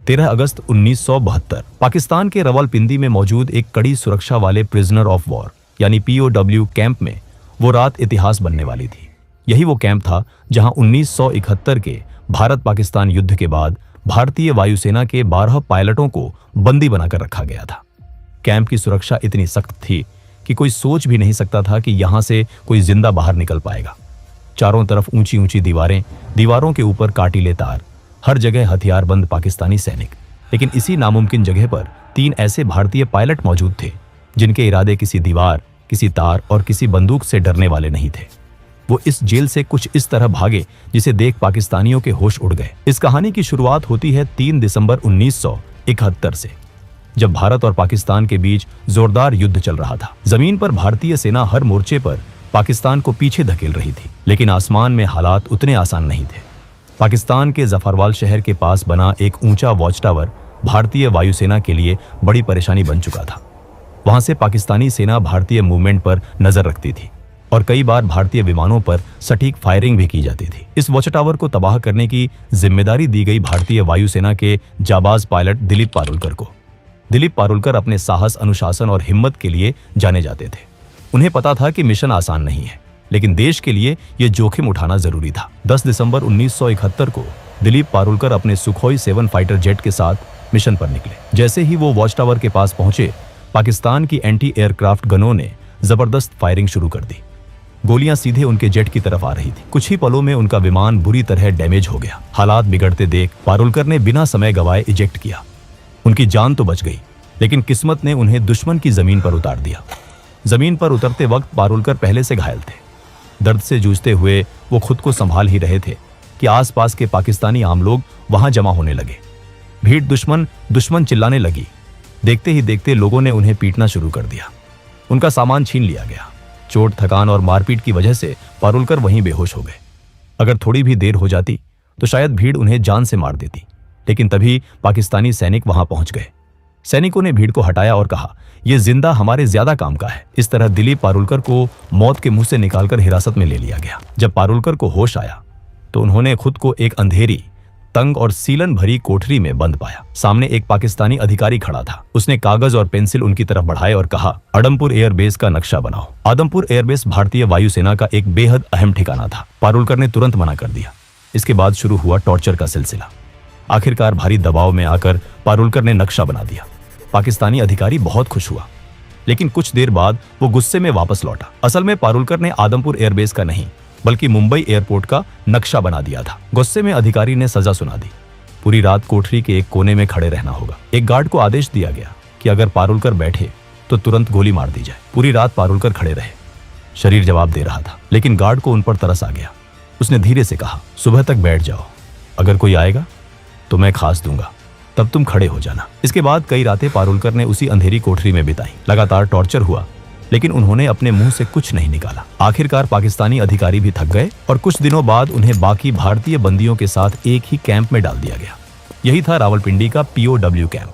13 अगस्त 1972 पाकिस्तान के रावलपिंडी में मौजूद एक कड़ी सुरक्षा वाले प्रिजनर ऑफ वॉर यानी POW कैंप में वो रात इतिहास बनने वाली थी। यही वो कैंप था जहां 1971 के भारत पाकिस्तान युद्ध के बाद भारतीय वायुसेना के 12 पायलटों को बंदी बनाकर रखा गया था। कैंप की सुरक्षा इतनी सख्त थी कि कोई सोच भी नहीं सकता था कि यहां से कोई जिंदा बाहर निकल पाएगा। चारों तरफ ऊंची ऊंची दीवारें, दीवारों के ऊपर कांटीले तार, हर जगह हथियारबंद पाकिस्तानी सैनिक। लेकिन इसी नामुमकिन जगह पर 3 ऐसे भारतीय पायलट मौजूद थे जिनके इरादे किसी दीवार, किसी तार और किसी बंदूक से डरने वाले नहीं थे। वो इस जेल से कुछ इस तरह भागे जिसे देख पाकिस्तानियों के होश उड़ गए। इस कहानी की शुरुआत होती है 3 दिसंबर 1971 से, जब भारत और पाकिस्तान के बीच जोरदार युद्ध चल रहा था। जमीन पर भारतीय सेना हर मोर्चे पर पाकिस्तान को पीछे धकेल रही थी, लेकिन आसमान में हालात उतने आसान नहीं थे। पाकिस्तान के जफरवाल शहर के पास बना एक ऊंचा वॉच टावर भारतीय वायुसेना के लिए बड़ी परेशानी बन चुका था। वहां से पाकिस्तानी सेना भारतीय मूवमेंट पर नजर रखती थी और कई बार भारतीय विमानों पर सटीक फायरिंग भी की जाती थी। इस वॉच टावर को तबाह करने की जिम्मेदारी दी गई भारतीय वायुसेना के जाबाज पायलट दिलीप पारुलकर को। दिलीप पारुलकर अपने साहस, अनुशासन और हिम्मत के लिए जाने जाते थे। उन्हें पता था कि मिशन आसान नहीं है, लेकिन देश के लिए यह जोखिम उठाना जरूरी था। 10 दिसंबर 1971 को दिलीप पारुलकर अपने सुखोई 7 फाइटर जेट के साथ मिशन पर निकले। जैसे ही वो वॉच टावर के पास पहुंचे, पाकिस्तान की एंटी एयरक्राफ्ट गनों ने जबरदस्त फायरिंग शुरू कर दी। गोलियां सीधे उनके जेट की तरफ आ रही थी। कुछ ही पलों में उनका विमान बुरी तरह डैमेज हो गया। हालात बिगड़ते देख पारुलकर ने बिना समय गवाए इजेक्ट किया। उनकी जान तो बच गई, लेकिन किस्मत ने उन्हें दुश्मन की जमीन पर उतार दिया। जमीन पर उतरते वक्त पारुलकर पहले से घायल थे। दर्द से जूझते हुए वो खुद को संभाल ही रहे थे कि आसपास के पाकिस्तानी आम लोग वहां जमा होने लगे। भीड़ दुश्मन चिल्लाने लगी। देखते ही देखते लोगों ने उन्हें पीटना शुरू कर दिया। उनका सामान छीन लिया गया। चोट, थकान और मारपीट की वजह से पारुलकर वहीं बेहोश हो गए। अगर थोड़ी भी देर हो जाती तो शायद भीड़ उन्हें जान से मार देती, लेकिन तभी पाकिस्तानी सैनिक वहां पहुंच गए। सैनिकों ने भीड़ को हटाया और कहा, यह जिंदा हमारे ज्यादा काम का है। इस तरह दिलीप पारुलकर को मौत के मुंह से निकालकर हिरासत में ले लिया गया। जब पारुलकर को होश आया तो उन्होंने खुद को एक अंधेरी, तंग और सीलन भरी कोठरी में बंद पाया। सामने एक पाकिस्तानी अधिकारी खड़ा था। उसने कागज और पेंसिल उनकी तरफ बढ़ाए और कहा, आदमपुर एयरबेस का नक्शा बनाओ। आदमपुर एयरबेस भारतीय वायुसेना का एक बेहद अहम ठिकाना था। पारुलकर ने तुरंत मना कर दिया। इसके बाद शुरू हुआ टॉर्चर का सिलसिला। आखिरकार भारी दबाव में आकर पारुलकर ने नक्शा बना दिया। पाकिस्तानी अधिकारी बहुत खुश हुआ, लेकिन कुछ देर बाद वो गुस्से में वापस लौटा। असल में पारुलकर ने आदमपुर एयरबेस का नहीं, बल्कि मुंबई एयरपोर्ट का नक्शा बना दिया था। गुस्से में अधिकारी ने सजा सुना दी। पूरी रात कोठरी के एक कोने में खड़े रहना होगा। एक गार्ड को आदेश दिया गया कि अगर पारुलकर बैठे तो तुरंत गोली मार दी जाए। पूरी रात पारुलकर खड़े रहे। शरीर जवाब दे रहा था, लेकिन गार्ड को उन पर तरस आ गया। उसने धीरे से कहा, सुबह तक बैठ जाओ, अगर कोई आएगा तो मैं खास दूंगा, तब तुम खड़े हो जाना। इसके बाद कई रातें पारुलकर ने उसी अंधेरी कोठरी में बिताई। लगातार टॉर्चर हुआ, लेकिन उन्होंने अपने मुंह से कुछ नहीं निकाला। आखिरकार पाकिस्तानी अधिकारी भी थक गए और कुछ दिनों बाद उन्हें बाकी भारतीय बंदियों के साथ एक ही कैंप में डाल दिया गया। यही था रावलपिंडी का POW कैंप,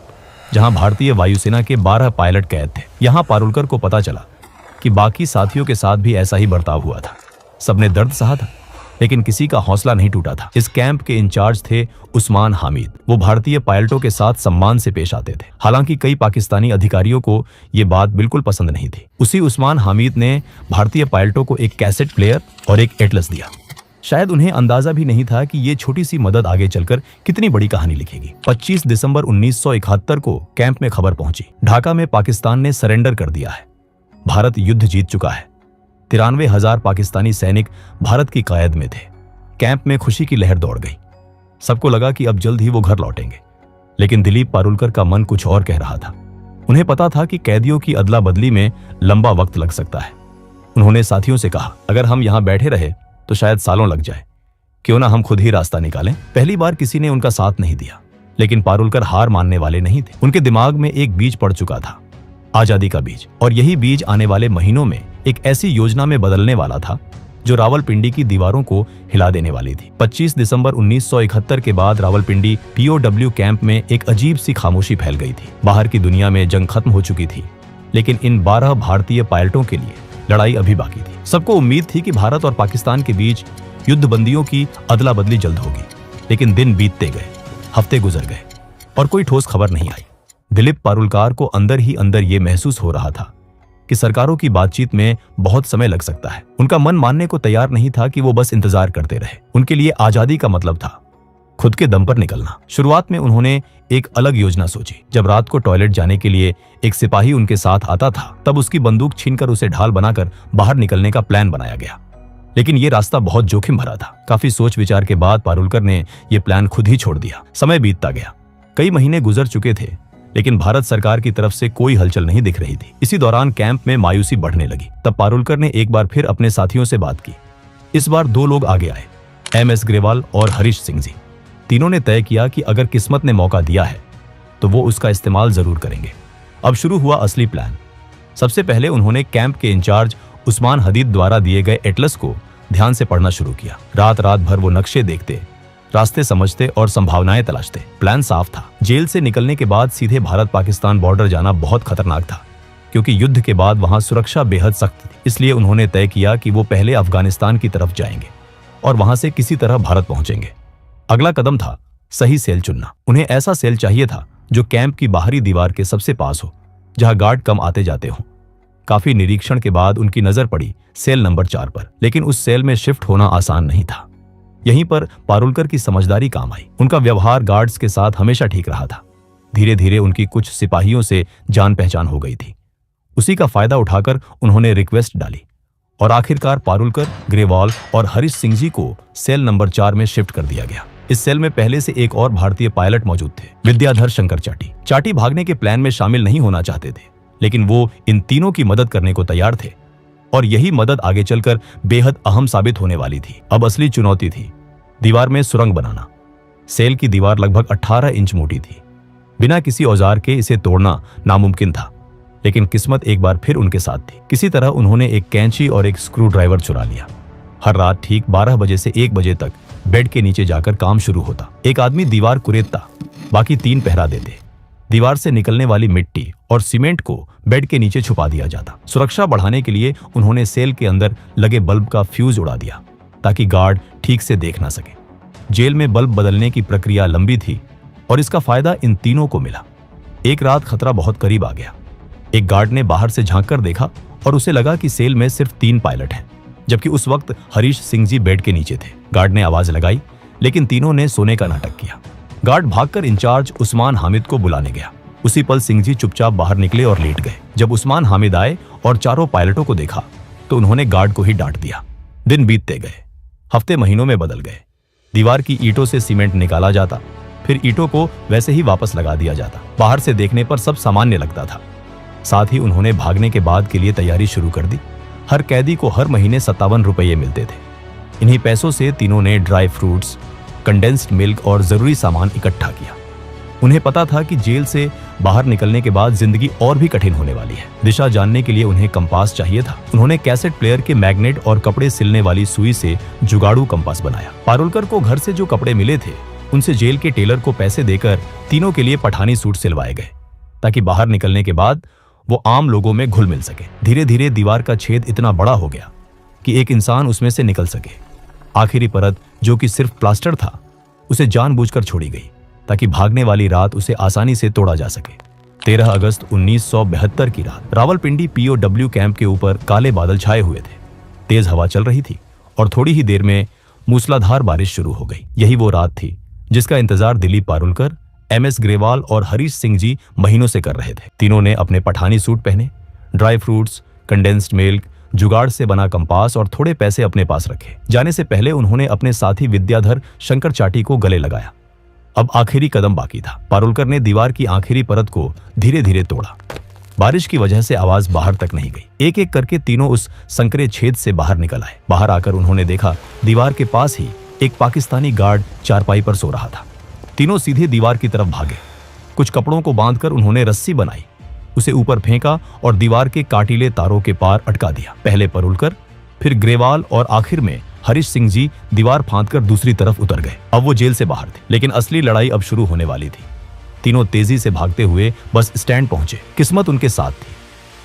जहां भारतीय वायुसेना के 12 पायलट कैद थे। यहां पारुलकर को पता चला कि बाकी साथियों के साथ भी ऐसा ही बर्ताव हुआ था। सबने दर्द सहा था, लेकिन किसी का हौसला नहीं टूटा था। इस कैंप के इंचार्ज थे उस्मान हामिद। वो भारतीय पायलटों के साथ सम्मान से पेश आते थे। हालांकि कई पाकिस्तानी अधिकारियों को ये बात बिल्कुल पसंद नहीं थी। उसी उस्मान हामिद ने भारतीय पायलटों को एक कैसेट प्लेयर और एक एटलस दिया। शायद उन्हें अंदाजा भी नहीं था कि ये छोटी सी मदद आगे चलकर कितनी बड़ी कहानी लिखेगी। 25 दिसंबर 1971 को कैंप में खबर पहुंची, ढाका में पाकिस्तान ने सरेंडर कर दिया है। भारत युद्ध जीत चुका है। 93,000 पाकिस्तानी सैनिक भारत की क़यादत में थे। कैंप में खुशी की लहर दौड़ गई। सबको लगा कि अब जल्द ही वो घर लौटेंगे, लेकिन दिलीप पारुलकर का मन कुछ और कह रहा था। उन्हें पता था कि कैदियों की अदला बदली में लंबा वक्त लग सकता है। उन्होंने साथियों से कहा, अगर हम यहां बैठे रहे तो शायद सालों लग जाए, क्यों ना हम खुद ही रास्ता निकालें। पहली बार किसी ने उनका साथ नहीं दिया, लेकिन पारुलकर हार मानने वाले नहीं थे। उनके दिमाग में एक बीज पड़ चुका था, आजादी का बीज, और यही बीज आने वाले महीनों में एक ऐसी योजना में बदलने वाला था जो रावलपिंडी की दीवारों को हिला देने वाली थी। 25 दिसंबर 1971 के बाद रावलपिंडी POW कैंप में एक अजीब सी खामोशी फैल गई थी। बाहर की दुनिया में जंग खत्म हो चुकी थी, लेकिन इन 12 भारतीय पायलटों के लिए लड़ाई अभी बाकी थी। सबको उम्मीद थी कि भारत और पाकिस्तान के बीच युद्धबंदियों की अदला बदली जल्द होगी, लेकिन दिन बीतते गए, हफ्ते गुजर गए और कोई ठोस खबर नहीं आई। दिलीप पारुलकर को अंदर ही अंदर ये महसूस हो रहा था कि सरकारों की बातचीत में बहुत समय लग सकता है। उनका मन मानने को तैयार नहीं था कि वो बस इंतजार करते रहे। उनके लिए आजादी का मतलब था खुद के दम पर निकलना। शुरुआत में उन्होंने एक अलग योजना सोची। जब रात को टॉयलेट जाने के लिए एक सिपाही उनके साथ आता था, तब उसकी बंदूक छीनकर उसे ढाल बनाकर बाहर निकलने का प्लान बनाया गया। लेकिन ये रास्ता बहुत जोखिम भरा था। काफी सोच विचार के बाद पारुलकर ने यह प्लान खुद ही छोड़ दिया। समय बीतता गया, कई महीने गुजर चुके थे, लेकिन भारत सरकार की तरफ से कोई हलचल नहीं दिख रही थी। इसी दौरान कैंप में मायूसी बढ़ने लगी। तब पारुलकर ने एक बार फिर अपने साथियों से बात की। इस बार दो लोग आगे आए, MS ग्रेवाल और हरीश सिंह जी। तीनों ने तय किया कि अगर किस्मत ने मौका दिया है तो वो उसका इस्तेमाल जरूर करेंगे। अब शुरू हुआ असली प्लान। सबसे पहले उन्होंने कैंप के इंचार्ज उस्मान हदीद द्वारा दिए गए एटलस को ध्यान से पढ़ना शुरू किया। रात रात भर वो नक्शे देखते, रास्ते समझते और संभावनाएं तलाशते। प्लान साफ था। जेल से निकलने के बाद सीधे भारत पाकिस्तान बॉर्डर जाना बहुत खतरनाक था, क्योंकि युद्ध के बाद वहां सुरक्षा बेहद सख्त थी। इसलिए उन्होंने तय किया कि वो पहले अफगानिस्तान की तरफ जाएंगे और वहां से किसी तरह भारत पहुंचेंगे। अगला कदम था सही सेल चुनना। उन्हें ऐसा सेल चाहिए था जो कैंप की बाहरी दीवार के सबसे पास हो, जहां गार्ड कम आते जाते हों। काफी निरीक्षण के बाद उनकी नजर पड़ी सेल नंबर 4 पर, लेकिन उस सेल में शिफ्ट होना आसान नहीं था। यहीं पर पारुलकर की समझदारी काम आई। उनका व्यवहार गार्ड्स के साथ हमेशा ठीक रहा था। धीरे धीरे उनकी कुछ सिपाहियों से जान पहचान हो गई थी। उसी का फायदा उठाकर उन्होंने रिक्वेस्ट डाली और आखिरकार पारुलकर, ग्रेवाल और हरीश सिंह जी को सेल नंबर 4 में शिफ्ट कर दिया गया। इस सेल में पहले से एक और भारतीय पायलट मौजूद थे, विद्याधर शंकर चाटी। चाटी भागने के प्लान में शामिल नहीं होना चाहते थे, लेकिन वो इन तीनों की मदद करने को तैयार थे और यही मदद आगे चलकर बेहद अहम साबित होने वाली थी। अब असली चुनौती थी दीवार में सुरंग बनाना। सेल की दीवार लगभग 18 इंच मोटी थी। बिना किसी औजार के इसे तोड़ना नामुमकिन था, लेकिन किस्मत एक बार फिर उनके साथ थी। किसी तरह उन्होंने एक कैंची और एक स्क्रू ड्राइवर चुरा लिया। हर रात ठीक 12 बजे से 1 बजे तक बेड के नीचे जाकर काम शुरू होता। एक आदमी दीवार कुरेदता, बाकी 3 पहरा देते। दीवार से निकलने वाली मिट्टी और सीमेंट को बेड के नीचे छुपा दिया जाता। सुरक्षा बढ़ाने के लिए उन्होंने सेल के अंदर लगे बल्ब का फ्यूज उड़ा दिया, ताकि गार्ड ठीक से देख ना सके। जेल में बल्ब बदलने की प्रक्रिया लंबी थी और इसका फायदा इन तीनों को मिला। एक रात खतरा बहुत करीब आ गया। एक गार्ड ने बाहर से झांक कर देखा और उसे लगा कि सेल में सिर्फ 3 पायलट हैं, जबकि उस वक्त हरीश सिंह जी बेड के नीचे थे। गार्ड ने आवाज लगाई, लेकिन तीनों ने सोने का नाटक किया। गार्ड भागकर इंचार्ज उस्मान हामिद को बुलाने गया। उसी पल सिंह जी चुपचाप बाहर निकले और लेट गए। जब उस्मान हामिद आए और चारों पायलटों को देखा तो उन्होंने गार्ड को ही डांट दिया। दिन बीतते गए, हफ्ते महीनों में बदल गए। दीवार की ईंटों से सीमेंट निकाला जाता, फिर ईंटों को वैसे ही वापस लगा दिया जाता। बाहर से देखने पर सब सामान्य लगता था। साथ ही उन्होंने भागने के बाद के लिए तैयारी शुरू कर दी। हर कैदी को हर महीने 57 रुपये मिलते थे। इन्हीं पैसों से तीनों ने ड्राई फ्रूट्स, कंडेंस्ड मिल्क और जरूरी सामान इकट्ठा किया। उन्हें पता था कि जेल से बाहर निकलने के बाद जिंदगी और भी कठिन होने वाली है। दिशा जानने के लिए उन्हें कंपास चाहिए था। उन्होंने कैसेट प्लेयर के मैग्नेट और कपड़े सिलने वाली सुई से जुगाड़ू कंपास बनाया। पारुलकर को घर से जो कपड़े मिले थे, उनसे जेल के टेलर को पैसे देकर तीनों के लिए पठानी सूट सिलवाए गए, ताकि बाहर निकलने के बाद वो आम लोगों में घुल मिल सके। धीरे धीरे दीवार का छेद इतना बड़ा हो गया कि एक इंसान उसमें से निकल सके। आखिरी परत, जो कि सिर्फ प्लास्टर था, उसे जानबूझकर छोड़ी गई ताकि भागने वाली रात उसे आसानी से तोड़ा जा सके। 13 अगस्त 1972 की रात रावलपिंडी POW कैंप के ऊपर काले बादल छाए हुए थे। तेज हवा चल रही थी और थोड़ी ही देर में मूसलाधार बारिश शुरू हो गई। यही वो रात थी जिसका इंतजार दिलीप पारुलकर, MS ग्रेवाल और हरीश सिंह जी महीनों से कर रहे थे। तीनों ने अपने पठानी सूट पहने, ड्राई फ्रूट्स, कंडेंस्ड मिल्क, जुगाड़ से बना कंपास और थोड़े पैसे अपने पास रखे। जाने से पहले उन्होंने अपने साथी विद्याधर शंकर चाटी को गले लगाया। अब आखिरी कदम बाकी था। पारुलकर ने दीवार की आखिरी परत को धीरे धीरे तोड़ा। बारिश की वजह से आवाज बाहर तक नहीं गई। एक एक करके तीनों उस संकरे छेद से बाहर निकल आए। बाहर आकर उन्होंने देखा दीवार के पास ही एक पाकिस्तानी गार्ड चारपाई पर सो रहा था। तीनों सीधे दीवार की तरफ भागे। कुछ कपड़ों को बांधकर उन्होंने रस्सी बनाई, उसे ऊपर फेंका और दीवार के काटीले तारों के पार अटका दिया। पहले पारुलकर, फिर ग्रेवाल और आखिर में हरीश सिंह जी दीवार फांदकर दूसरी तरफ उतर गए। अब वो जेल से बाहर थे, लेकिन असली लड़ाई अब शुरू होने वाली थी। तीनों तेजी से भागते हुए बस स्टैंड पहुंचे। किस्मत उनके साथ थी।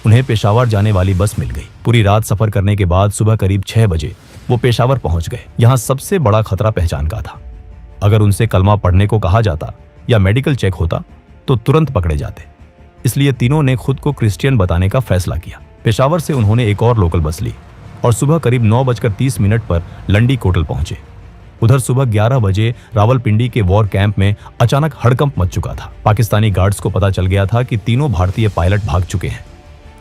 उन्हें पेशावर जाने वाली बस मिल गई। पूरी रात सफर करने के बाद सुबह करीब 6 बजे वो पेशावर पहुंच गए। यहाँ सबसे बड़ा खतरा पहचान का था। अगर उनसे कलमा पढ़ने को कहा जाता या मेडिकल चेक होता तो तुरंत पकड़े जाते। इसलिए तीनों ने खुद को क्रिश्चियन बताने का फैसला किया। पेशावर से उन्होंने एक और लोकल बस ली और सुबह करीब 9:30 पर लंडी कोटल पहुंचे। उधर सुबह 11 बजे रावलपिंडी के वॉर कैंप में अचानक हड़कंप मच चुका था। पाकिस्तानी गार्ड्स को पता चल गया था कि तीनों भारतीय पायलट भाग चुके हैं।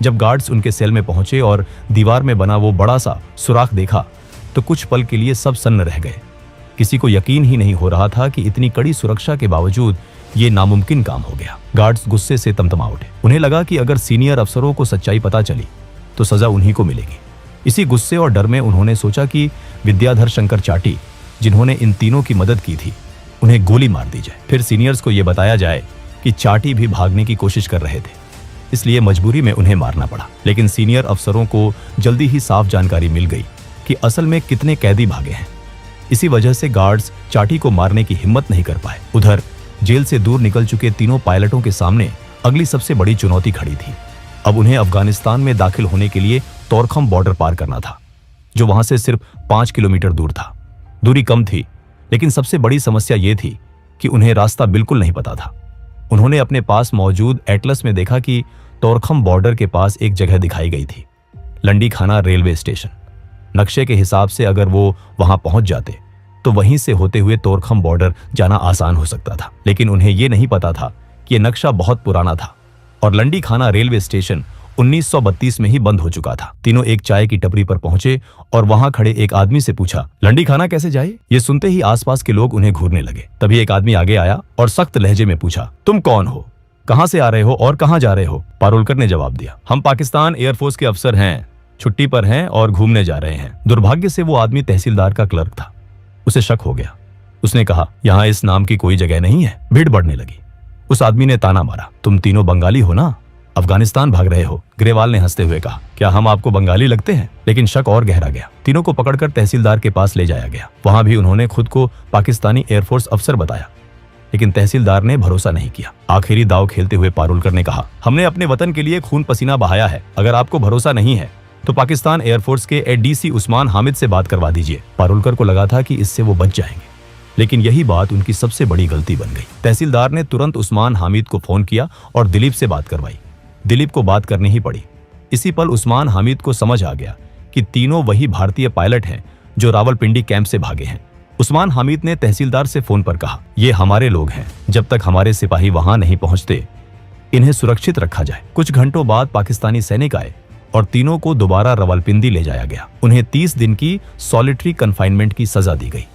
जब गार्ड्स उनके सेल में पहुंचे और दीवार में बना वो बड़ा सा सुराख देखा तो कुछ पल के लिए सब सन्न रह गए। किसी को यकीन ही नहीं हो रहा था कि इतनी कड़ी सुरक्षा के बावजूद ये नामुमकिन काम हो गया। गार्ड्स गुस्से से तमतमा उठे। उन्हें लगा कि अगर सीनियर अफसरों को सच्चाई पता चली तो सजा उन्हीं को मिलेगी। इसी गुस्से और डर में उन्होंने सोचा कि विद्याधर शंकर चाटी, जिन्होंने इन तीनों की मदद की थी, उन्हें गोली मार दी जाए। फिर सीनियर्स को यह बताया जाए कि चाटी भी भागने की कोशिश कर रहे थे, इसलिए मजबूरी में उन्हें मारना पड़ा। लेकिन सीनियर अफसरों को जल्दी ही साफ जानकारी मिल गई कि असल में कितने कैदी भागे हैं। इसी वजह से गार्ड्स चाटी को मारने की हिम्मत नहीं कर पाए। उधर जेल से दूर निकल चुके तीनों पायलटों के सामने अगली सबसे बड़ी चुनौती खड़ी थी। अब उन्हें अफगानिस्तान में दाखिल होने के लिए तोरखम बॉर्डर पार करना था, जो वहां से सिर्फ 5 किलोमीटर दूर था। दूरी कम थी, लेकिन सबसे बड़ी समस्या यह थी कि उन्हें रास्ता बिल्कुल नहीं पता था। उन्होंने अपने पास मौजूद एटलस में देखा कि तोरखम बॉर्डर के पास एक जगह दिखाई गई थी, लंडी खाना रेलवे स्टेशन। नक्शे के हिसाब से अगर वो वहां पहुंच जाते तो वहीं से होते हुए तोरखम बॉर्डर जाना आसान हो सकता था। लेकिन उन्हें यह नहीं पता था कि यह नक्शा बहुत पुराना था और लंडी खाना रेलवे स्टेशन 1932 में ही बंद हो चुका था। तीनों एक चाय की टपरी पर पहुंचे और वहां खड़े एक आदमी से पूछा, लंडी खाना कैसे जाए? ये सुनते ही आसपास के लोग उन्हें घूरने लगे। तभी एक आदमी आगे आया और सख्त लहजे में पूछा, तुम कौन हो, कहां से आ रहे हो और कहां जा रहे हो? पारुलकर ने जवाब दिया, हम पाकिस्तान एयरफोर्स के अफसर हैं, छुट्टी पर हैं और घूमने जा रहे हैं। दुर्भाग्य से वो आदमी तहसीलदार का क्लर्क था। उसे शक हो गया। उसने कहा, यहाँ इस नाम की कोई जगह नहीं है। भीड़ बढ़ने लगी। उस आदमी ने ताना मारा, तुम तीनों बंगाली हो ना, अफगानिस्तान भाग रहे हो? ग्रेवाल ने हंसते हुए कहा, क्या हम आपको बंगाली लगते हैं? लेकिन शक और गहरा गया। तीनों को पकड़कर तहसीलदार के पास ले जाया गया। वहां भी उन्होंने खुद को पाकिस्तानी एयरफोर्स अफसर बताया, लेकिन तहसीलदार ने भरोसा नहीं किया। आखिरी दाव खेलते हुए पारुलकर ने कहा, हमने अपने वतन के लिए खून पसीना बहाया है। अगर आपको भरोसा नहीं है तो पाकिस्तान एयरफोर्स के एडीसी उस्मान हामिद से बात करवा दीजिए। पारुलकर को लगा था कि इससे वो बच जाएंगे, लेकिन यही बात उनकी सबसे बड़ी गलती बन गई। तहसीलदार ने तुरंत उस्मान हामिद को फोन किया और दिलीप से बात करवाई। दिलीप को बात करनी ही पड़ी। इसी पल उस्मान हामिद को समझ आ गया कि तीनों वही भारतीय पायलट हैं जो रावलपिंडी कैंप से भागे हैं। उस्मान हामिद ने तहसीलदार से फोन पर कहा, ये हमारे लोग हैं, जब तक हमारे सिपाही वहां नहीं पहुंचते इन्हें सुरक्षित रखा जाए। कुछ घंटों बाद पाकिस्तानी सैनिक आए और तीनों को दोबारा रावलपिंडी ले जाया गया। उन्हें 30 दिन की सॉलिटरी कन्फाइनमेंट की सजा दी गई।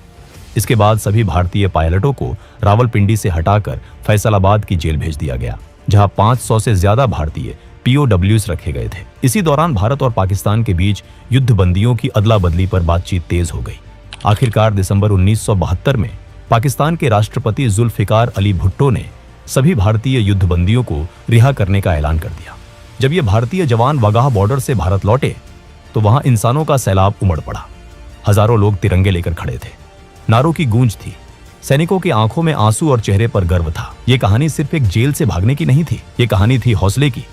इसके बाद सभी भारतीय पायलटों को रावलपिंडी से हटाकर फैसलाबाद की जेल भेज दिया गया, जहां 500 से ज्यादा भारतीय POWs रखे गए थे। इसी दौरान भारत और पाकिस्तान के बीच युद्ध बंदियों की अदला बदली पर बातचीत तेज हो गई। आखिरकार दिसंबर 1972 में पाकिस्तान के राष्ट्रपति जुल्फिकार अली भुट्टो ने सभी भारतीय युद्ध बंदियों को रिहा करने का ऐलान कर दिया। जब ये भारतीय जवान वागाह बॉर्डर से भारत लौटे तो वहां इंसानों का सैलाब उमड़ पड़ा। हजारों लोग तिरंगे लेकर खड़े थे। नारों की गूंज थी। सैनिकों की आंखों में आंसू और चेहरे पर गर्व था। ये कहानी सिर्फ एक जेल से भागने की नहीं थी, ये कहानी थी हौसले की।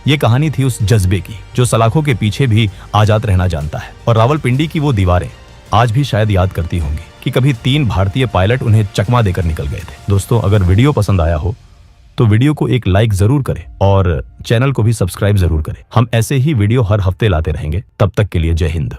ये कहानी थी उस जज्बे की जो सलाखों के पीछे भी आजाद रहना जानता है। और रावलपिंडी की वो दीवारें आज भी शायद याद करती होंगी कि कभी 3 भारतीय पायलट उन्हें चकमा देकर निकल गए थे। दोस्तों, अगर वीडियो पसंद आया हो तो वीडियो को एक लाइक जरूर करें और चैनल को भी सब्सक्राइब जरूर करें। हम ऐसे ही वीडियो हर हफ्ते लाते रहेंगे। तब तक के लिए जय हिंद।